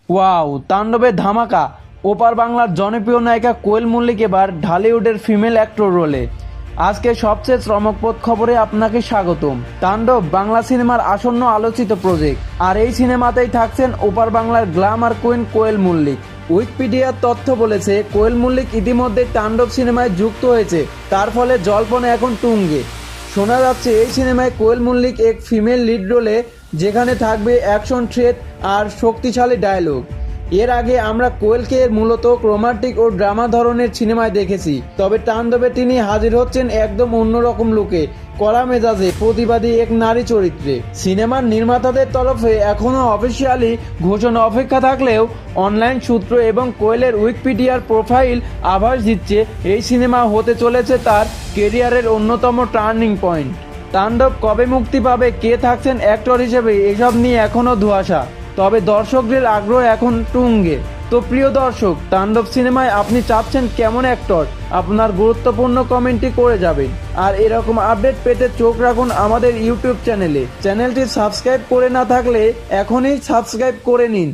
Wow, তাণ্ডবের ধামাকা। ওপার বাংলার জনপ্রিয় নায়িকা কোয়েল মল্লিক এবার ঢালিউডের ফিমেল অ্যাক্টর রোলে। আজকে সবচেয়ে চমকপ্রদ খবরে আপনাকে স্বাগতম। তাণ্ডব বাংলা সিনেমার আসন্ন আলোচিত প্রজেক্ট, আর এই সিনেমাতেই থাকছেন ওপার বাংলার গ্ল্যামার কুইন কোয়েল মল্লিক। উইকিপিডিয়ার তথ্য বলেছে, কোয়েল মল্লিক ইতিমধ্যে তাণ্ডব সিনেমায় যুক্ত হয়েছে, তার ফলে জল্পনা এখন তুঙ্গে। শোনা যাচ্ছে এই সিনেমায় কোয়েল মল্লিক এক ফিমেল লিড রোলে, যেখানে থাকবে অ্যাকশন থ্রেট আর শক্তিশালী ডায়লগ। এর আগে আমরা কোয়েলকে মূলত রোমান্টিক ও ড্রামা ধরনের সিনেমায় দেখেছি, তবে তাণ্ডবে তিনি হাজির হচ্ছেন একদম অন্যরকম লুকে, কড়া মেজাজে প্রতিবাদী এক নারী চরিত্রে। সিনেমার নির্মাতাদের তরফে এখনও অফিসিয়ালি ঘোষণা অপেক্ষা থাকলেও অনলাইন সূত্র এবং কোয়েলের উইকিপিডিয়ার প্রোফাইল আভাস দিচ্ছে এই সিনেমা হতে চলেছে তার কেরিয়ারের অন্যতম টার্নিং পয়েন্ট। তাণ্ডব কবে মুক্তি পাবে, কে থাকছেন অ্যাক্টর হিসেবে, এসব নিয়ে এখনও ধোঁয়াশা, তবে দর্শকদের আগ্রহ এখন তুঙ্গে। তো প্রিয় দর্শক, তাণ্ডব সিনেমায় আপনি চাচ্ছেন কেমন অ্যাক্টর? আপনার গুরুত্বপূর্ণ কমেন্টটি করে যাবেন। আর এরকম আপডেট পেতে চোখ রাখুন আমাদের ইউটিউব চ্যানেলটি সাবস্ক্রাইব করে না থাকলে এখনই সাবস্ক্রাইব করে নিন।